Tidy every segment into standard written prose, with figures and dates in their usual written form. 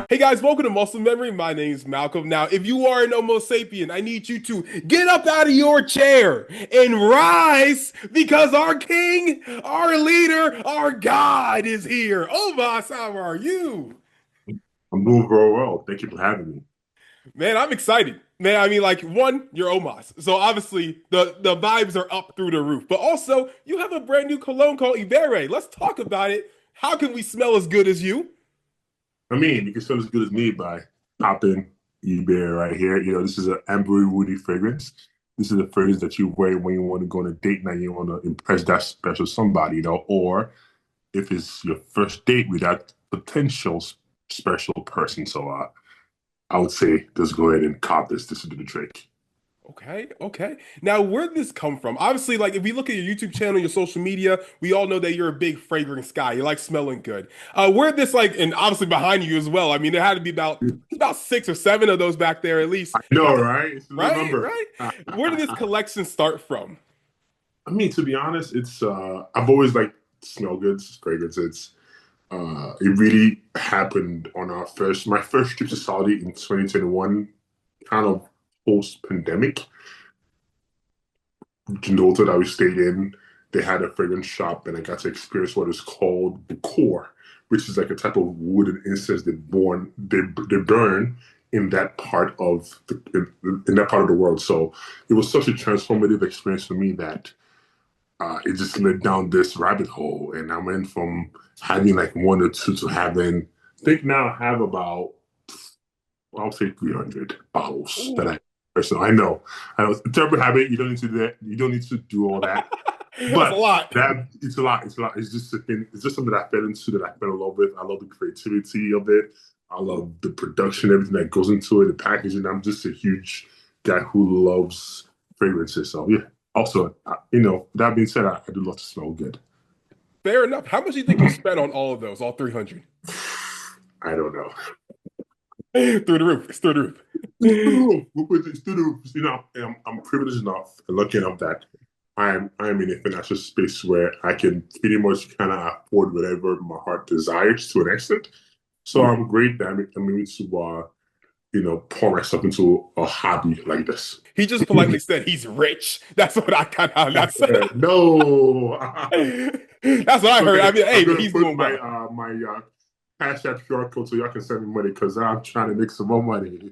Hey guys, welcome to Muscle Memory. My name is Malcolm. Now, if you are an Homo sapien, I need you to get up out of your chair and rise because our king, our leader, our God is here. OMOS, how are you? I'm doing very well. Thank you for having me. Man, I'm excited. Man, I mean, like, one, you're OMOS. So obviously the vibes are up through the roof. But also, you have a brand new cologne called Ibere. Let's talk about it. How can we smell as good as you? I mean, you can smell as good as me by popping eBay right here. This is an ambery woody fragrance. This is a fragrance that you wear when you want to go on a date night, you want to impress that special somebody, or if it's your first date with that potential special person. So I would say just go ahead and cop this. This will do the trick. Okay, okay. Now, where did this come from? Obviously, like if we look at your YouTube channel, your social media, we all know that you're a big fragrance guy. You like smelling good. Where did this like, and obviously behind you as well. I mean, there had to be about 6 or 7 of those back there at least. I know, right? It's a little Right, number. right. Where did this collection start from? I mean, to be honest, it's I've always liked smell goods, fragrances. It really happened on my first trip to Saudi in 2021, kind of post pandemic. The hotel that we stayed in, they had a fragrance shop, and I got to experience what is called Bukhor, which is like a type of wood and incense they burn in that part of in that part of the world. So it was such a transformative experience for me that it just led down this rabbit hole, and I went from having like one or two to having. I think now I have about, well, I'll say 300 bottles that Ooh, I personally. I know, it's a terrible habit. You don't need to do that. You don't need to do all that. that's a But lot. that it's a lot. It's a lot. It's just a thing. It's just something that I fell into that I fell in love with. I love the creativity of it. I love the production, everything that goes into it, the packaging. I'm just a huge guy who loves fragrances. So yeah. Also, that being said, I do love to smell good. Fair enough. How much do you think you spent on all of those, all 300? I don't know. Through the roof. It's through the It's through the roof. roof. It's through the roof. I'm privileged enough and lucky enough that I'm in a financial space where I can pretty much kind of afford whatever my heart desires to an extent. So Ooh. I'm great that I'm able to pour myself into a hobby like this. He just politely said he's rich. That's what I kind of that's No. that's what I heard. I Okay, mean, I'm hey, but gonna he's put doing my well. Cash App QR code so y'all can send me money because I'm trying to make some more money.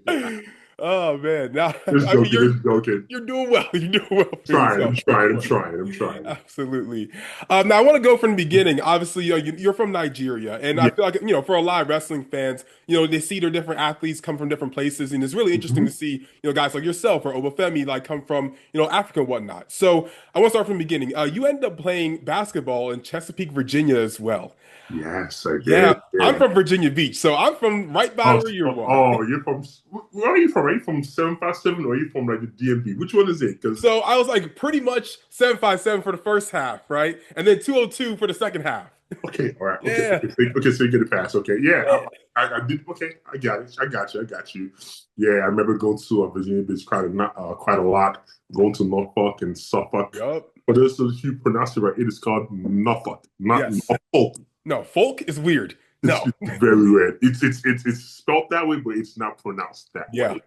Oh man, now Just I mean joking, just joking. you're doing well. You're doing well for Trying, I'm yourself for trying, I'm sure. trying, I'm trying. Absolutely. Now I want to go from the beginning. Obviously, you're from Nigeria, and I Yeah. feel like for a lot of wrestling fans, they see their different athletes come from different places, and it's really interesting Mhm. to see guys like yourself or Obafemi like come from Africa and whatnot. So I want to start from the beginning. You ended up playing basketball in Chesapeake, Virginia, as well. Yes, I Yeah, did. I'm Yeah. from Virginia Beach, so I'm from right by Oh, where you're from. you're from, where are you from? Are you from 757 or are you from like the DMV? Which one is it? Because, So I was like pretty much 757 for the first half, right? And then 202 for the second half. okay, all right. Okay, Yeah. okay, so you get a pass. Okay. Yeah, I did. Okay, I got it. I got you. Yeah, I remember going to Virginia Beach quite a lot, going to Norfolk and Suffolk. Yup. But this is, you pronounce it right, it is called Norfolk, not Yes. Norfolk. No, folk is weird. It's, No. it's very weird. It's spelled that way, but it's not pronounced that Yeah. way.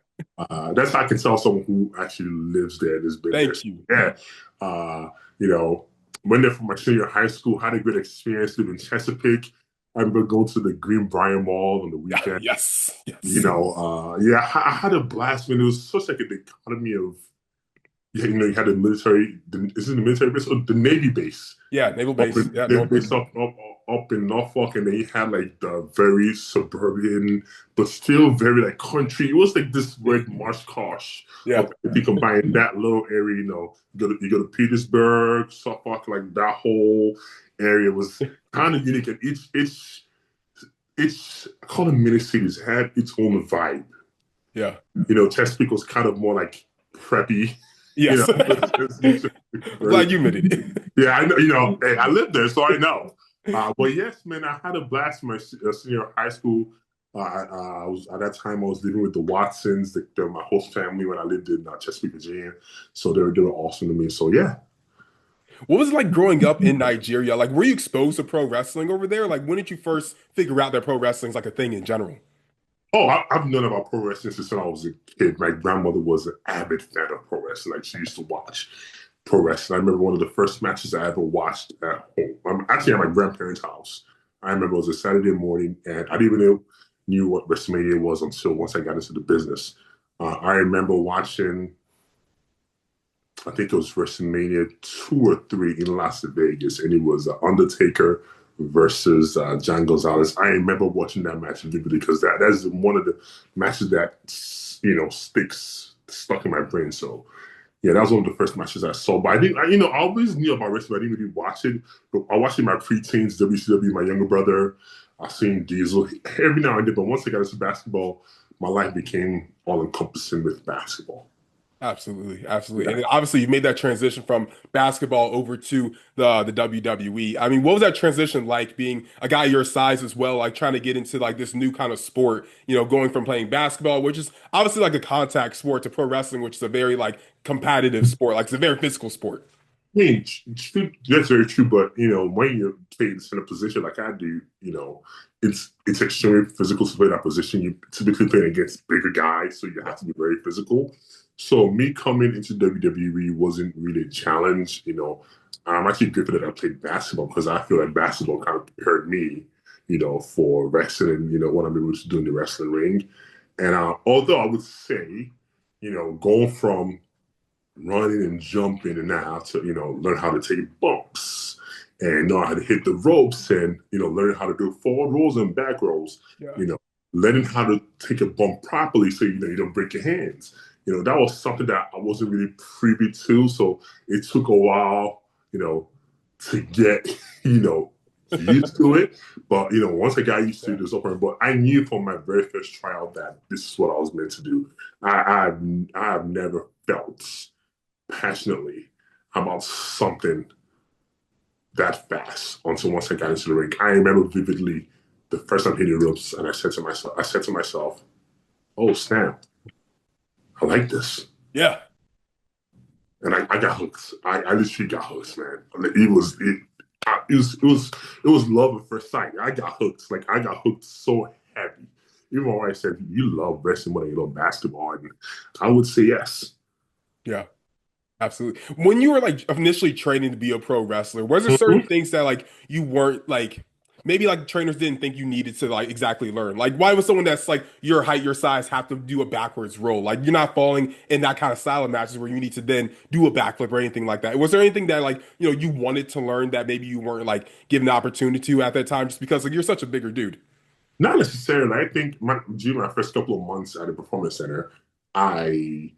That's how I can tell someone who actually lives there and has been there. Thank you. Yeah. You know, went there for my senior high school, had a good experience living in Chesapeake. I remember going to the Greenbrier Mall on the Yeah. weekend. Yes. Yes. Yeah, I had a blast when it was such like a dichotomy of, yeah, you had the military, is it the military base or the Navy base? Yeah. Naval up base. in Yeah. they North. based up in Norfolk, and they had like the very suburban, but still very like country. It was like this weird marsh kosh. Yeah. Of if you combine that little area, you go to Petersburg, Suffolk, like that whole area was kind of unique, and each I call them mini cities had its own vibe. Yeah. Chesapeake was kind of more like preppy. You Yes. know, it's I'm very glad you admitted it. yeah, I know. Hey, I lived there, so I know. But yes, man, I had a blast in my senior high school. I was at that time I was living with the Watsons, they're my host family when I lived in Chesapeake, Virginia. So they were awesome to me. So yeah, What was it like growing up in Nigeria? Like, were you exposed to pro wrestling over there? Like, when did you first figure out that pro wrestling is like a thing in general? Oh, I've known about pro wrestling since I was a kid. My grandmother was an avid fan of pro wrestling. Like she used to watch pro wrestling. I remember one of the first matches I ever watched at home. I'm actually at my grandparents' house. I remember it was a Saturday morning, and I didn't even knew what WrestleMania was until once I got into the business. I remember watching, I think it was WrestleMania 2 or 3 in Las Vegas, and it was Undertaker versus John Gonzalez. I remember watching that match vividly because that's one of the matches that stuck in my brain. So yeah, that was one of the first matches I saw. But I didn't, I always knew about wrestling. I didn't really watch it. But I watched it in my preteens, WCW, my younger brother. I seen Diesel every now and then. But once I got into basketball, my life became all encompassing with basketball. Absolutely, absolutely. Yeah. And then obviously you made that transition from basketball over to the WWE. I mean, what was that transition like being a guy your size as well, like trying to get into like this new kind of sport, going from playing basketball, which is obviously like a contact sport, to pro wrestling, which is a very like competitive sport, like it's a very physical sport. I mean, that's very true. But when you're playing in a position like I do, it's extremely physical to play that position. You typically playing against bigger guys, so you have to be very physical. So me coming into WWE wasn't really a challenge. I'm actually grateful that I played basketball because I feel like basketball kind of prepared me, for wrestling. What I'm able to do in the wrestling ring. And although I would say, going from running and jumping and now to learn how to take bumps and know how to hit the ropes and learn how to do forward rolls and back rolls, Yeah. you know learning how to take a bump properly so you don't break your hands. That was something that I wasn't really privy to, so it took a while to get used to it. But once I got used to it, Yeah. it's open. But I knew from my very first trial that this is what I was meant to do. I have never felt passionately about something that fast until once I got into the ring. I remember vividly the first time hitting the ropes, and I said to myself, "Oh snap! I like this," Yeah. and I got hooked. I literally got hooked, man. It was love at first sight. I got hooked. Like I got hooked so heavy. Even my wife said, "You love wrestling more than you love basketball," and I would say yes. Yeah. Absolutely. When you were like initially training to be a pro wrestler, was there certain Mhm. things that like you weren't like maybe like trainers didn't think you needed to like exactly learn? Like why would someone that's like your height, your size have to do a backwards roll? Like you're not falling in that kind of style of matches where you need to then do a backflip or anything like that. Was there anything that like, you wanted to learn that maybe you weren't like given the opportunity to at that time just because like you're such a bigger dude? Not necessarily. I think during my first couple of months at the performance center, I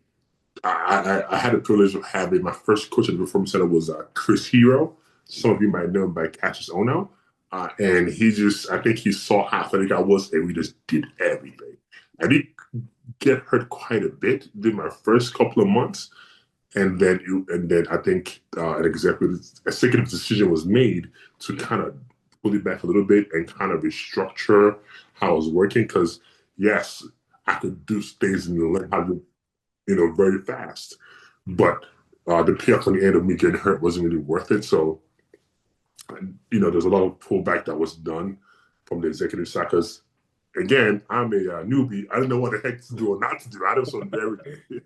I had the privilege of having my first coach at the Performance Center was Chris Hero. Some of you might know him by Cassius Ono. And I think he saw how athletic I was, and we just did everything. I did get hurt quite a bit in my first couple of months, and then I think executive decision was made to kind of pull it back a little bit and kind of restructure how I was working. Because yes, I could do things and learn how to very fast. But the payoff on the end of me getting hurt wasn't really worth it. So, there's a lot of pullback that was done from the executive side because, again, I'm a newbie. I didn't know what the heck to do or not to do. I just want to do everything.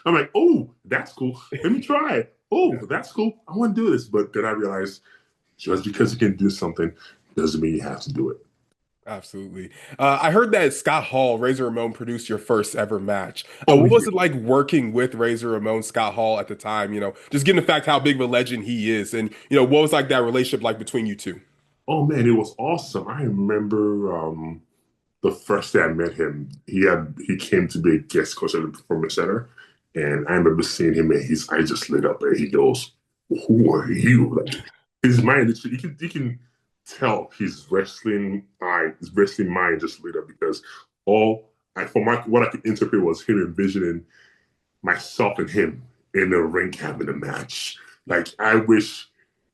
I'm like, oh, that's cool. Let me try it. Oh, Yeah. that's cool. I want to do this. But then I realized just because you can do something doesn't mean you have to do it. Absolutely. I heard that Scott Hall, Razor Ramon, produced your first ever match. Oh, What was yeah. it like working with Razor Ramon, Scott Hall at the time? Just given the fact how big of a legend he is, and what was like that relationship like between you two? Oh, man, it was awesome. I remember the first day I met him, he came to be a guest coach at the Performance Center, and I remember seeing him, and his eyes just lit up, and he goes, "Who are you?" Like his mind, you can tell his wrestling mind just lit up because from what I could interpret was him envisioning myself and him in the ring having a match. Yeah. Like I wish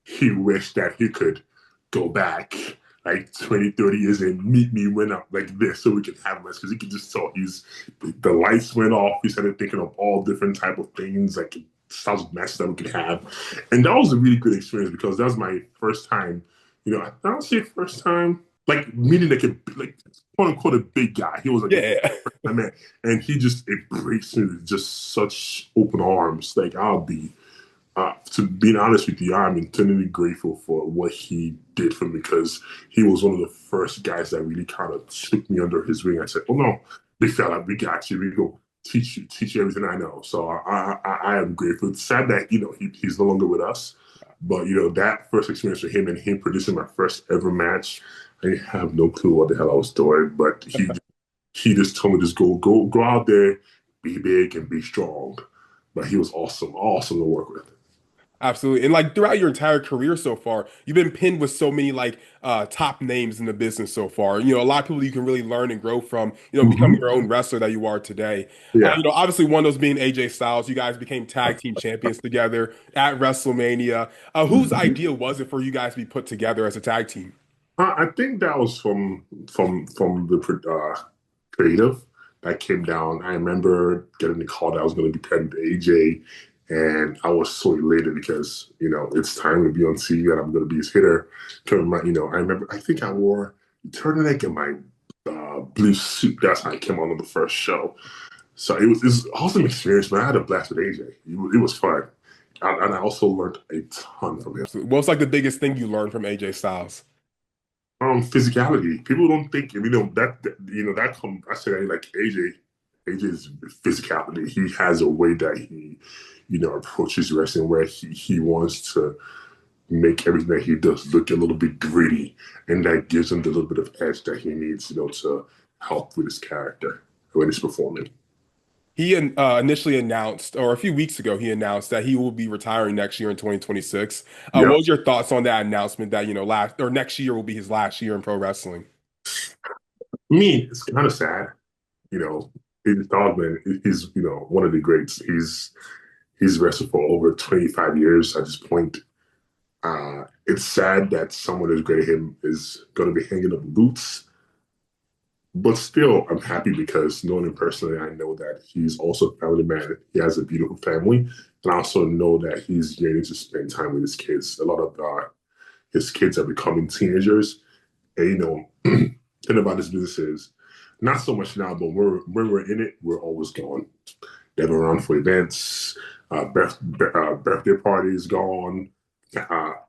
he wished that he could go back like 20, 30 years and meet me when I'm like this so we could have a match because he could just tell the lights went off. He started thinking of all different type of things like styles of matches that we could have. And that was a really good experience because that was my first time, I don't say first time. like meaning like quote unquote a big guy. He was like Yeah. a man, and he just embraced me with just such open arms. Like I'll be to being honest with you, I'm eternally grateful for what he did for me because he was one of the first guys that really kind of took me under his wing. I said, "Oh no, big fella, we got you. We go teach you everything I know." So I am grateful. It's sad that he's no longer with us, but that first experience with him and him producing my first ever match, I have no clue what the hell I was doing, but he just told me just go out there, be big and be strong. But he was awesome to work with. Absolutely. And like throughout your entire career so far, you've been pinned with so many like top names in the business so far. A lot of people you can really learn and grow from, becoming your Mm-hmm. own wrestler that you are today. Yeah. Obviously one of those being AJ Styles. You guys became tag team champions together at WrestleMania. Whose Mhm. idea was it for you guys to be put together as a tag team? I think that was from the creative that came down. I remember getting the call that I was going to be paired with AJ, and I was so elated because it's time to be on TV and I'm going to be his hitter. I remember I think I wore turtleneck and my blue suit. That's how I came on the first show. So it was an awesome experience, man. I had a blast with AJ. It was fun, and I also learned a ton from him. Absolutely. What's like the biggest thing you learned from AJ Styles? Physicality. People don't think that come. I say like AJ's physicality. He has a way that he approaches wrestling where he wants to make everything that he does look a little bit gritty, and that gives him the little bit of edge that he needs to help with his character when he's performing. He initially announced, or a few weeks ago, he announced that he will be retiring next year in 2026. What Yeah. was your thoughts on that announcement that, last or next year will be his last year in pro wrestling? Me, it's kind of sad. You know, his dog man, he's one of the greats. He's wrestled for over 25 years at this point. It's sad that someone as great as him is going to be hanging up boots, but still, I'm happy because knowing him personally, I know that he's also a family man. He has a beautiful family, and I also know that he's yearning to spend time with his kids. A lot of his kids are becoming teenagers, and thing about this business is not so much now, but when we're in it, we're always gone. They're around for events, birthday parties, gone.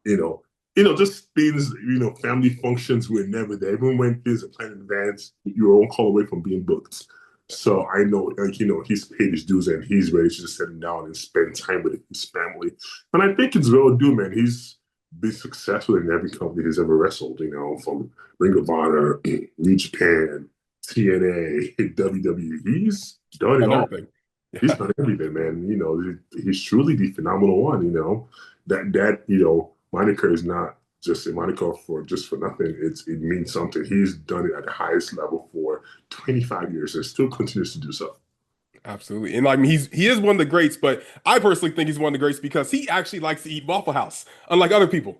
You know, just things. Family functions were never there. Even when things are planned in advance, you're one call away from being booked. So I know, like he's paid his dues and he's ready to just sit down and spend time with his family. And I think it's well due, man. He's been successful in every company he's ever wrestled. From Ring of Honor, New Japan, TNA, WWE. He's done it Done all. everything. He's done everything, man. He's truly the phenomenal one. That moniker is not just a moniker for nothing. It means something. He's done it at the highest level for 25 years and still continues to do so. Absolutely. And like he is one of the greats, but I personally think he's one of the greats because he actually likes to eat Waffle House, unlike other people.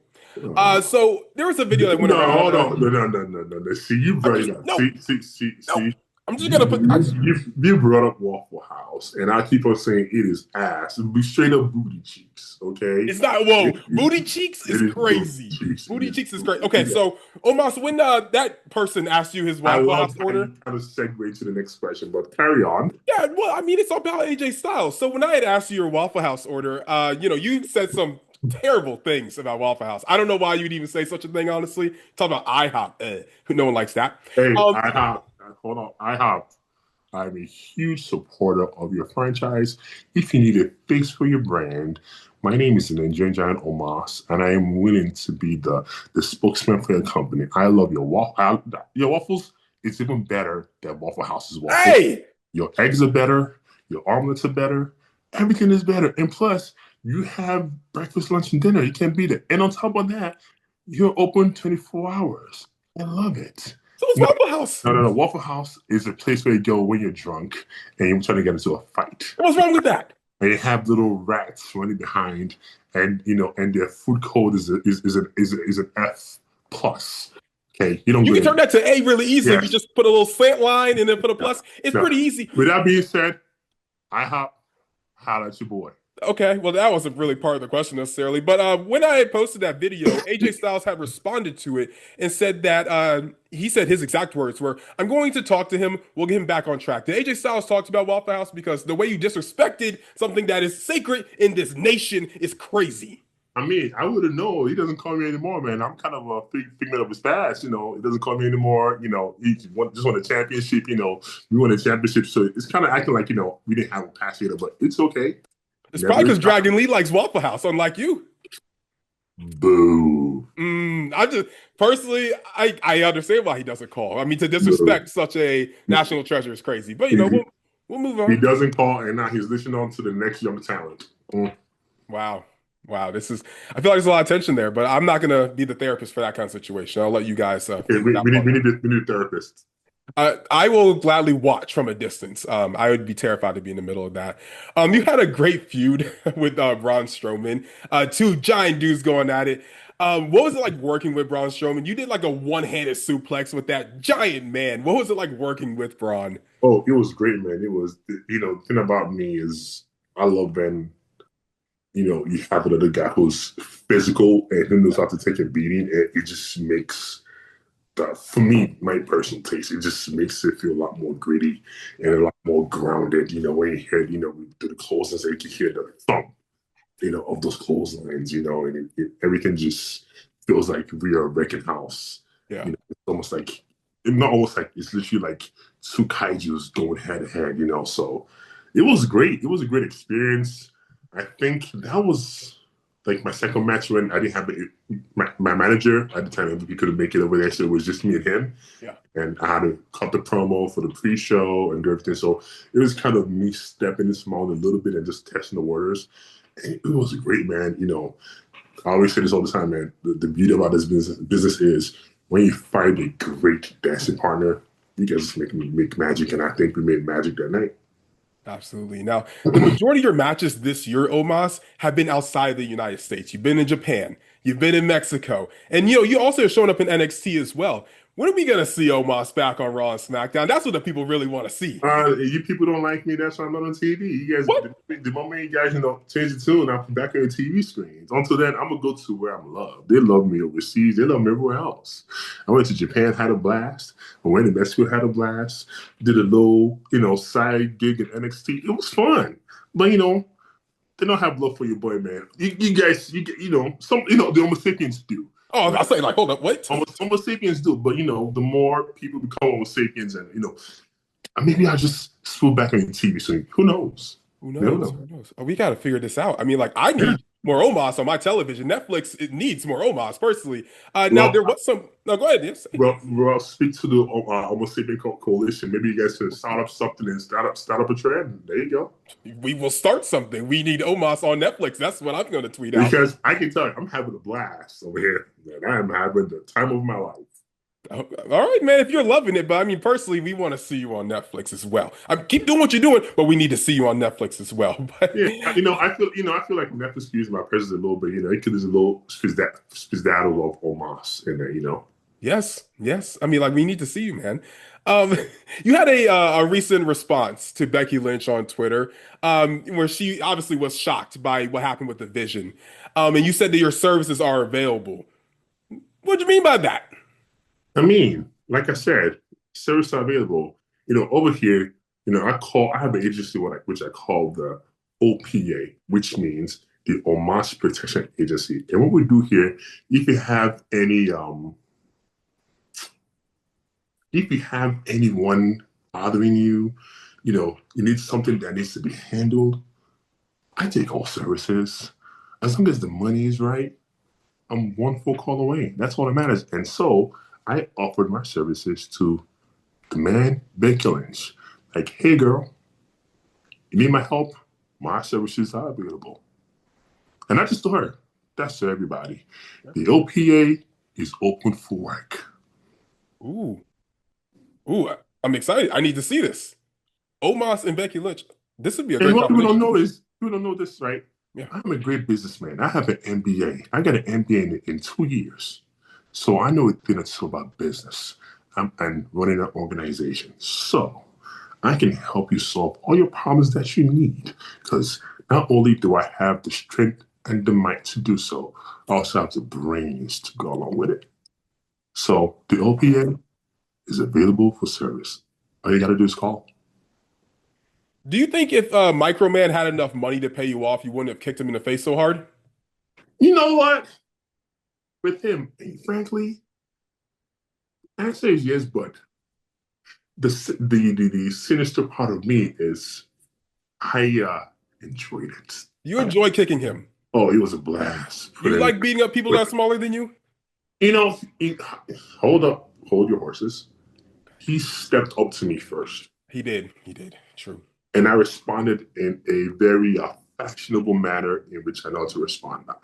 Uh, So there was a video that went no, around. hold on. No. See, you I'm brought just it up. no, no. See. I'm just You, gonna put. you brought up Waffle House, and I keep on saying it is ass. It be straight up booty cheeks, okay? It's not. It, Whoa, it, booty cheeks is it is booty crazy. cheeks. It Booty is cheeks is booty. great. Okay, Yeah. so Omos, when that person asked you his I Waffle love House how order, you kind of segue to the next question, but carry on. yeah, well, I mean, it's about AJ Styles. So when I had asked you your Waffle House order, you said some terrible things about Waffle House. I don't know why you'd even say such a thing, honestly. Talk about IHOP. No one likes that. Hey, Um, I have, hold on. I'm a huge supporter of your franchise. If you need a face for your brand, my name is the Nigerian Giant OMOS, and I am willing to be the spokesman for your company. I love your waffle. Your waffles. It's even better than Waffle House's waffles. hey, Your eggs are better. Your omelets are better. Everything is better. And plus, you have breakfast, lunch, and dinner. You can't beat it. And on top of that, you're open 24 hours. I love it. so it's No, Waffle House. no. Waffle House is a place where you go when you're drunk and you're trying to get into a fight. What's wrong with that? And you have little rats running behind, and their food code is an F plus. Okay, you don't You go can there. turn that to A really easily. You Yes. just put a little slant line and then put a No, plus. It's no. pretty easy. With that being said, I holla at your boy. Okay, well, that wasn't really part of the question necessarily. But when I had posted that video, AJ Styles had responded to it and said that he said his exact words were, "I'm going to talk to him. We'll get him back on track." Did AJ Styles talk about Waffle House? Because the way you disrespected something that is sacred in this nation is crazy. I mean, I wouldn't know. He doesn't call me anymore, man. I'm kind of a figment of his past. He doesn't call me anymore. Just won a championship. We won a championship, so it's kind of acting like we didn't have a past either. But it's okay. It's probably Never because is not. Dragon Lee likes Waffle House, unlike you. Boo. I just personally, I understand why he doesn't call. I mean, to Boo. disrespect such a national treasure is crazy. But He, we'll move he on. doesn't call, and now he's listening on to the next young talent. Mm. Wow. Wow, this is, I feel like there's a lot of tension there, but I'm not gonna be the therapist for that kind of situation. I'll let you guys Okay, figure that part out. we need a therapist. I will gladly watch from a distance. I would be terrified to be in the middle of that. You had a great feud with Braun Strowman, two giant dudes going at it. What was it like working with Braun Strowman? You did like a one-handed suplex with that giant man. What was it like working with Braun? Oh, it was great, man. It was, the thing about me is I love when, you have another guy who's physical and who knows how to take a beating. And it just makes, for me, my personal taste, it just makes it feel a lot more gritty and a lot more grounded. When you hear, we do the closeness, you can hear the thump, of those clotheslines, and everything just feels like we are a wrecking house. Yeah. It's almost like, not almost like, it's literally like two kaijus going head to head, So it was great. It was a great experience. I think that was like my second match when I didn't have my manager at the time. He couldn't make it over there, so it was just me and him. Yeah. And I had to cut the promo for the pre-show and everything. So it was kind of me stepping this mound a little bit and just testing the waters. And it was great, man. I always say this all the time, man. The beauty about this business is when you find a great dancing partner, you guys make magic. And I think we made magic that night. Absolutely. Now, the majority of your matches this year, Omos, have been outside the United States. You've been in Japan, you've been in Mexico, and you also have shown up in NXT as well. When are we gonna see Omos back on Raw and SmackDown? That's what the people really want to see. You people don't like me. That's why I'm not on TV. You guys, What? the moment you guys, change the tune, I'm back on the TV screens. Until then, I'm gonna go to where I'm loved. They love me overseas. They love me everywhere else. I went to Japan, had a blast. I went to Mexico, had a blast. Did a little, side gig in NXT. It was fun, but they don't have love for your boy, man. You guys, the Homo sapiens do. Oh, I Right? was saying like, hold up, what? Homo sapiens do, but the more people become Homo sapiens, and maybe I just swoop back on the TV soon. Who knows? Who Never knows? know. Who knows? Oh, we got to figure this out. I mean, like, I Yeah. need more Omos on my television. Netflix, it needs more Omos personally. Now Well, there was some. No, go ahead. Yes. well, speak to the Homo sapien coalition. Maybe you guys can start up something and start up a trend. There you go. We will start something. We need Omos on Netflix. That's what I'm going to tweet out. Because I can tell you, I'm having a blast over here. And I am having the time of my life. All right, man. If you're loving it, but I mean, personally, we want to see you on Netflix as well. Keep doing what you're doing, but we need to see you on Netflix as well. But Yeah, I feel like Netflix could use my presence a little bit. It could use a little spizdadle of Omas in there. yes, yes. I mean, like, we need to see you, man. Um, you had a recent response to Becky Lynch on Twitter, where she obviously was shocked by what happened with the Vision, and you said that your services are available. What do you mean by that? I mean, like I said, services are available. Over here, I have an agency which I call the OPA, which means the Omas Protection Agency. And what we do here, if you have any if you have anyone bothering you, you need something that needs to be handled, I take all services. As long as the money is right, I'm one phone call away. That's all that matters. And so I offered my services to the man, Becky Lynch. Like, hey girl, you need my help? My services are available. And not just to her, that's to everybody. The OPA is open for work. Ooh, ooh, I'm excited. I need to see this. Omos and Becky Lynch. This would be a And great what people don't combination. know is, people don't know this, right? Yeah. I'm a great businessman. I have an MBA. I got an MBA in 2 years. So I know a thing or two about business and running an organization. So I can help you solve all your problems that you need. Because Not only do I have the strength and the might to do so, I also have the brains to go along with it. So the OPA is available for service. All you got to do is call. Do you think if Microman had enough money to pay you off, you wouldn't have kicked him in the face so hard? You know what? With him, frankly, answer is yes, but the sinister part of me is I enjoyed it. You enjoy kicking him. Oh, it was a blast. You like beating up people that are smaller than you? You know, hold up, hold your horses. He stepped up to me first, He did. He did. True. and I responded in a very fashionable manner in which I know to respond back.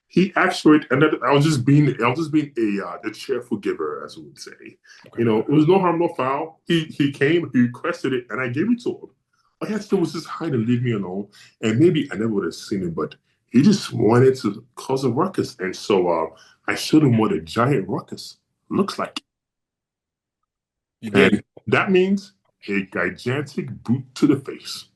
He asked for it, and I was just being a cheerful giver, as we would say. Okay. You know, it was no harm, no foul. He came, he requested it, and I gave it to him. All he had to do was just hide and leave me alone. And maybe I never would have seen it, but he just wanted to cause a ruckus, and so I showed him what a giant ruckus looks like, You did. and that means a gigantic boot to the face.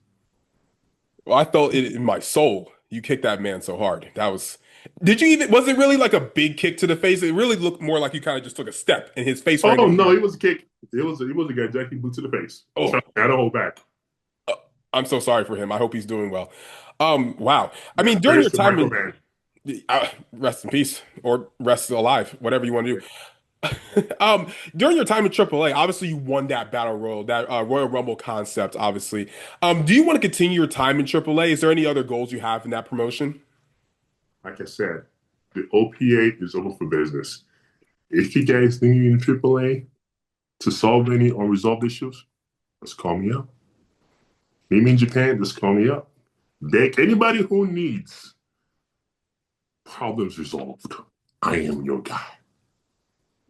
Well, I felt it in my soul. You kicked that man so hard. That was. Did you even? Was it really like a big kick to the face? It really looked more like you kind of just took a step and his face rang Oh over no, you. it was a kick. It was a gigantic boot to the face. Oh, Trust me, I don't hold back. uh, I'm so sorry for him. I hope he's doing well. Wow. I Yeah, mean, during praise your to time in Microman. rest in peace or rest alive, whatever you want to do. During your time in AAA, obviously you won that battle royal, that Royal Rumble concept, obviously. Do you want to continue your time in AAA? Is there any other goals you have in that promotion? Like I said, the OPA is open for business. If you guys need me in AAA to solve any unresolved issues, just call me up. Meet me in Japan, just call me up. Beg anybody who needs problems resolved. I am your guy.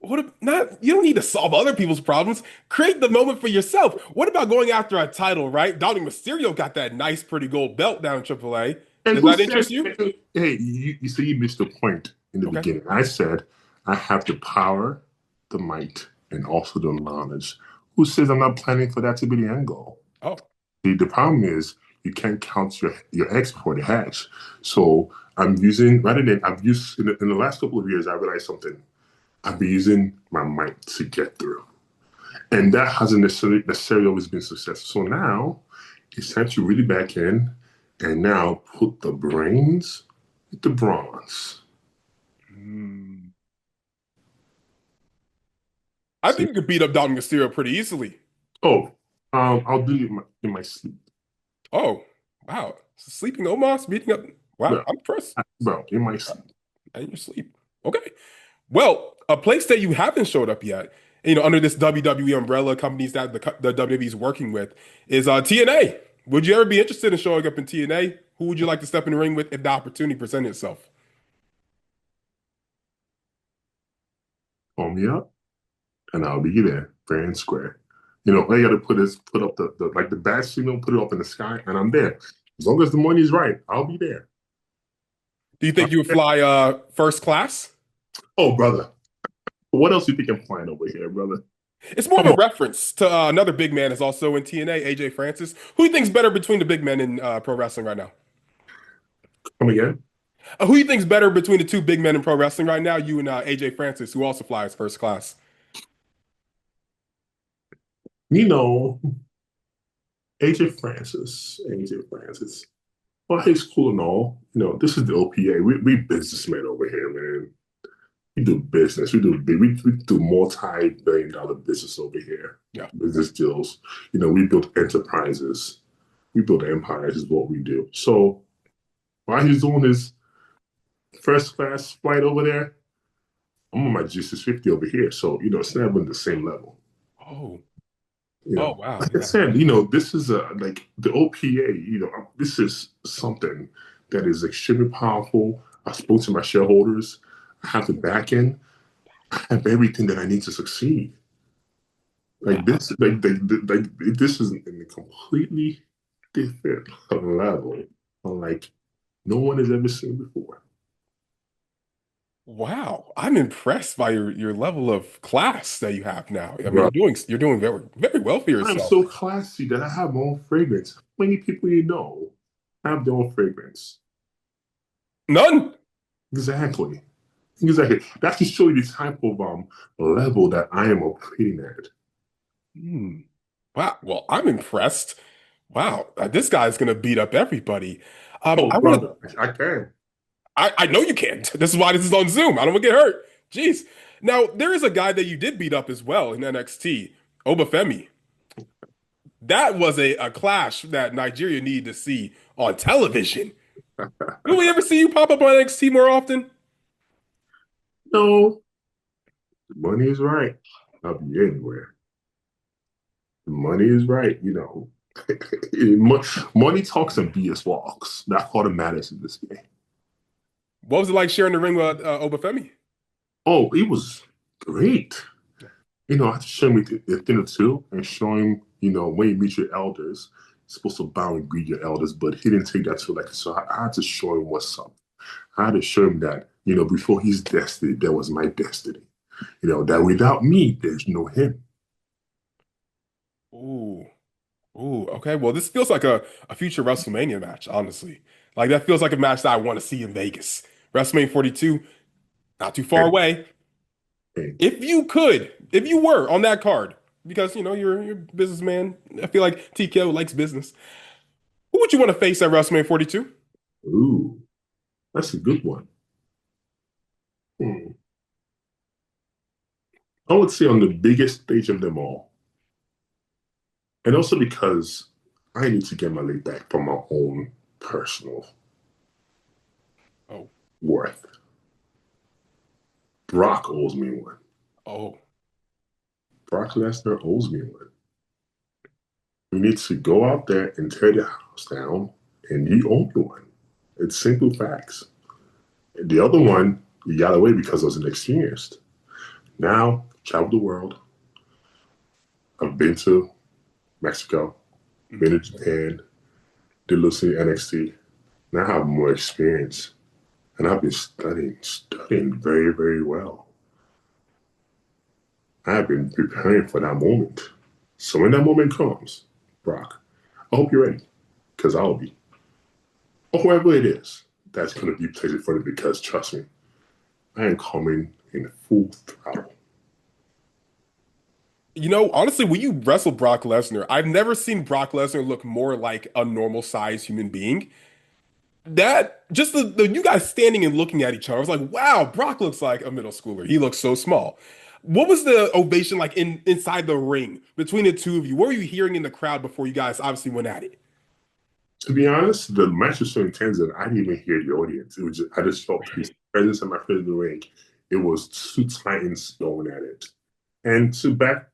What if not? You don't need to solve other people's problems. Create the moment for yourself. What about going after a title, right? Doubting Mysterio got that nice, pretty gold belt down in AAA. And Does who that interest said, you? hey, you see, you missed the point in the Okay. beginning. I said, I have the power, the might, and also the knowledge. Who says I'm not planning for that to be the end goal? Oh, The problem is you can't count your eggs before they hatch. So I'm using, rather than, I've used, in the last couple of years, I realized something. I've been using my might to get through. And that hasn't necessarily always been successful. So now it's time to really back in and now put the brains with the bronze. hmm. I See? think you could beat up Doubting Mysterio pretty easily. Oh, I'll do it in my sleep. Oh, wow. Sleeping OMOS, beating up. Wow, Bro, I'm impressed. bro, in my sleep. In your sleep. Okay. Well, a place that you haven't showed up yet, under this WWE umbrella, companies that the WWE is working with, is TNA. Would you ever be interested in showing up in TNA? Who would you like to step in the ring with if the opportunity presented itself? Call me up and I'll be there, fair and square. You know, all you gotta put up the like the bat signal, put it up in the sky, and I'm there. As long as the money's right, I'll be there. Do you think you would fly first class? Oh, brother. What else you think I'm flying over here, brother? It's more of Come a on, reference to another big man is also in TNA, AJ Francis. Who do you think's better between the big men in pro wrestling right now? come again. Who do you think's better between the two big men in pro wrestling right now? You and AJ Francis, who also flies first class. You know, AJ Francis. Well, he's cool and all. You know, this is the OPA. We businessmen over here, man. We do business. We do multi-billion-dollar business over here. Yeah. Business deals. You know, we build enterprises. We build empires is what we do. So while he's doing his first class flight over there, I'm on my G650 over here. So, you know, it's not even the same level. Oh. You Oh know, wow. like I Yeah. said, you know, this is like the OPA, you know, this is something that is extremely powerful. I spoke to my shareholders. I have the back end. I have everything that I need to succeed. Wow. This is in a completely different level, like no one has ever seen before. Wow. I'm impressed by your level of class that you have now. I mean, Bro, you're doing very very well for I'm yourself. so classy that I have my own fragrance. How many people you know? have their own fragrance. None. Exactly. Exactly. That should show you the type of level that I am operating at. Hmm. Wow. Well, I'm impressed. Wow, this guy's gonna beat up everybody. Oh, I want to. brother, I can. I know you can't. This is why this is on Zoom. I don't want to get hurt. Jeez. Now there is a guy that you did beat up as well in NXT, Obafemi. That was a clash that Nigeria needed to see on television. Will we ever see you pop up on NXT more often? No, the money is right. I'll be anywhere. The money is right, you know. Money talks and BS walks. That's all that matters in this game. What was it like sharing the ring with Obafemi? Oh, it was great. You know, I had to show him the thing or two and show him, you know, when you meet your elders, you're supposed to bow and greet your elders, but he didn't take that to like, so I had to show him what's up. I had to show him that, you know, before his destiny, there was my destiny. You know, that without me, there's no him. Ooh, ooh. Okay. Well, this feels like a future WrestleMania match. Honestly, like that feels like a match that I want to see in Vegas. WrestleMania 42, not too far And, away. and, If you were on that card, because you know you're a businessman, I feel like TKO likes business. Who would you want to face at WrestleMania 42? ooh, that's a good one. Hmm. I would say on the biggest stage of them all, and also because I need to get my leg back from my own personal Oh, worth. Brock owes me one. oh, Brock Lesnar owes me one. We need to go out there and tear the house down, and you owe me one. It's simple facts. The other one, you got away because I was inexperienced. Now, travel the world. I've been to Mexico, been to Japan, did Lucy NXT. Now I have more experience, and I've been studying very, very well. I've been preparing for that moment. So when that moment comes, Brock, I hope you're ready, because I'll be. Or whoever it is, that's going to be places for it because trust me, I am coming in full throttle. you know, honestly, when you wrestle Brock Lesnar, I've never seen Brock Lesnar look more like a normal sized human being. That just the you guys standing and looking at each other, I was like, wow, Brock looks like a middle schooler. He looks so small. What was the ovation like inside the ring between the two of you? What were you hearing in the crowd before you guys obviously went at it? To be honest, the match was so intense that I didn't even hear the audience. It was just, I just felt his presence and my presence in the ring. It was two titans going at it. And to back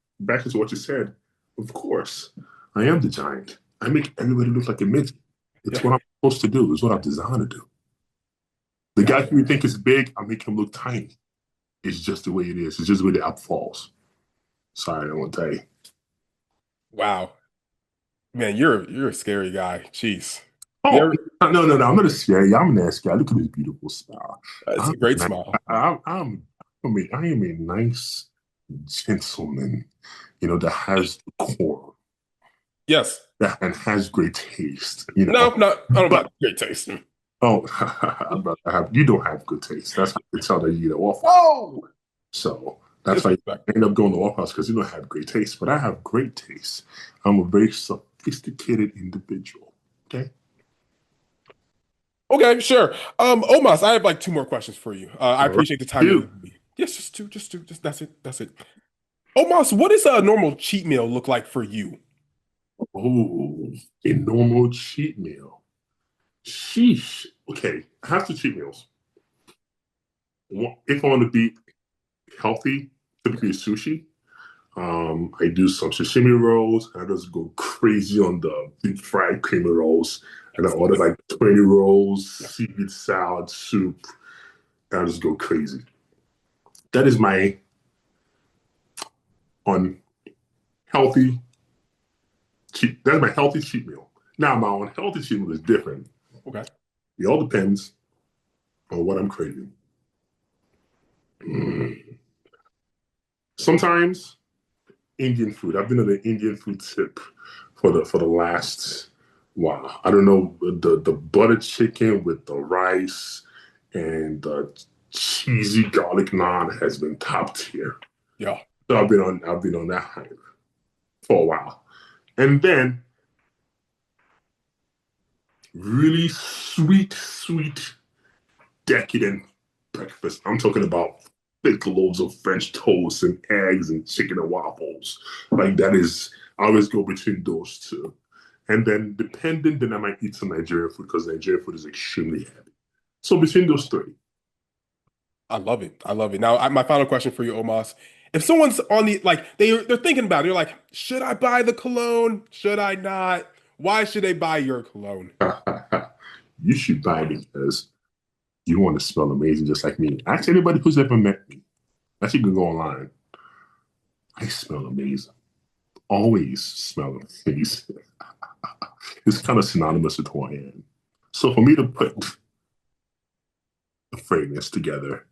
to what you said, of course, I am the giant. I make everybody look like a midget. It's Yeah, what I'm supposed to do. It's what I'm designed to do. The yeah. guy who you think is big, I make him look tiny. It's just the way it is. It's just the way the app falls. Sorry, I won't tell you. Wow. Man, you're a scary guy. Jeez. You Oh, ever, no. I'm not a scary. I'm a nice guy. Look at this beautiful smile. it's I'm, a great nice. smile. I am a nice gentleman, you know, that has the core, Yes. that and has great taste, you know. No, not I don't know But about great taste. oh, you don't have good taste. That's how you tell that you eat a Waffle. Whoa! So that's why Disrespect. I end up going to Waffle House because you don't have great taste. But I have great taste. I'm a very sophisticated individual. Okay. Okay, sure. Omas, I have like two more questions for you. I All right. appreciate the time you're Dude. giving me. Yes, just two, just that's it, that's it. Omas, what does a normal cheat meal look like for you? Oh, a normal cheat meal. Sheesh. Okay, I have two cheat meals. If I want to be healthy, typically sushi. I do some sashimi rolls, and I just go crazy on the deep fried creamy rolls. And I Yes, order yes, like 20 rolls, yeah. seaweed salad, soup, and I just go crazy. That is my unhealthy cheat. That's my healthy cheat meal. Now, my unhealthy cheat meal is different. Okay. It all depends on what I'm craving. Mm. Sometimes Indian food. I've been on an Indian food tip for the last Wow. I don't know, the butter chicken with the rice and the cheesy garlic naan has been top tier. Yeah. So I've been on that hype for a while. And then really sweet, decadent breakfast. I'm talking about thick loads of French toast and eggs and chicken and waffles. Like that is, I always go between those two. And then depending, then I might eat some Nigerian food because Nigerian food is extremely heavy. So between those three. I love it. I love it. Now, my final question for you, Omos. If someone's on the like they're thinking about it, they're like, should I buy the cologne? Should I not? Why should they buy your cologne? You should buy it because you want to smell amazing just like me. Ask anybody who's ever met me. Actually, you can go online. I smell amazing. Always smell amazing. It's kind of synonymous with who I am. So for me to put the fragrance together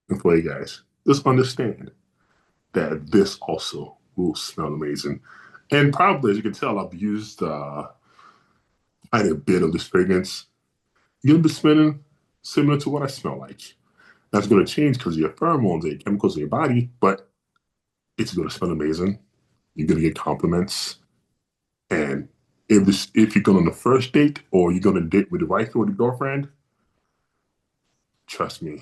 and for you guys, just understand that this also will smell amazing. And probably, as you can tell, I've used quite a bit of this fragrance. You're gonna be smelling similar to what I smell like. That's gonna change because of your pheromones and your chemicals in your body, but it's gonna smell amazing. You're gonna get compliments, and if you're going on the first date or you're gonna date with the wife or the girlfriend, trust me,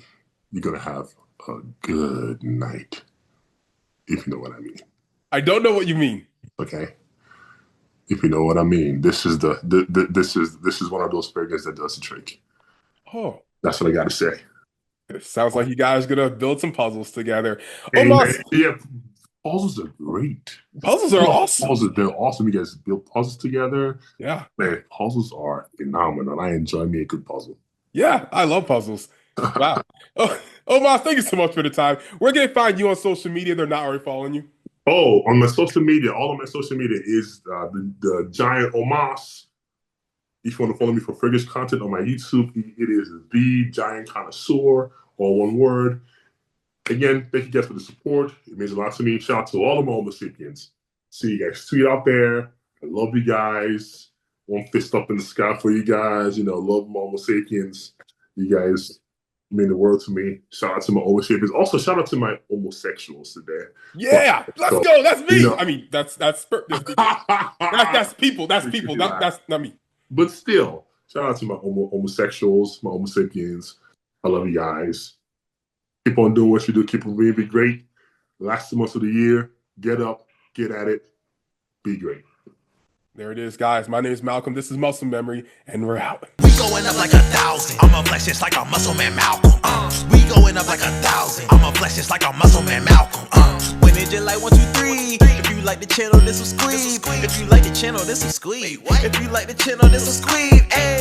you're gonna have a good night. If you know what I mean. I don't know what you mean. Okay. If you know what I mean, this is one of those fragrances that does the trick. Oh, That's what I got to say. it sounds like you guys are gonna build some puzzles together. Amen. Omos, Yeah, puzzles are great. puzzles are awesome. Puzzles, they're awesome. You guys build puzzles together. Yeah. Man, puzzles are phenomenal. I enjoy me a good puzzle. Yeah, I love puzzles. Wow. Oh, Omos, thank you so much for the time. Where can they find you on social media? They're not already following you. Oh, on my social media, all of my social media is the giant OMOS. If you want to follow me for fragrance content on my YouTube, it is the giant connoisseur, all one word. Again, thank you guys for the support. It means a lot to me. Shout out to all of my Homo sapiens. See you guys tweet out there. I love you guys. One fist up in the sky for you guys. Love my Homo sapiens. You guys mean the world to me. Shout out to my Homo sapiens. Also, shout out to my homosexuals today. Yeah, let's So, go. That's me. you know- I mean, that's people. That's people. That's not me. But still, shout out to my homosexuals, my Homo sapiens. I love you guys. Keep on doing what you do. Keep on being great. Last 2 months of the year, get up, get at it, be great. There it is, guys. My name is Malcolm. This is Muscle Memory, and we're out. We going up like 1,000. I'm a flex just like a muscle man Malcolm. We going up like 1,000. I'm a flex just like a muscle man Malcolm. When it just like 1, 2, 3. If you like the channel, this will squeeze. If you like the channel, this will squeeze. If you like the channel, this will squeeze. Hey.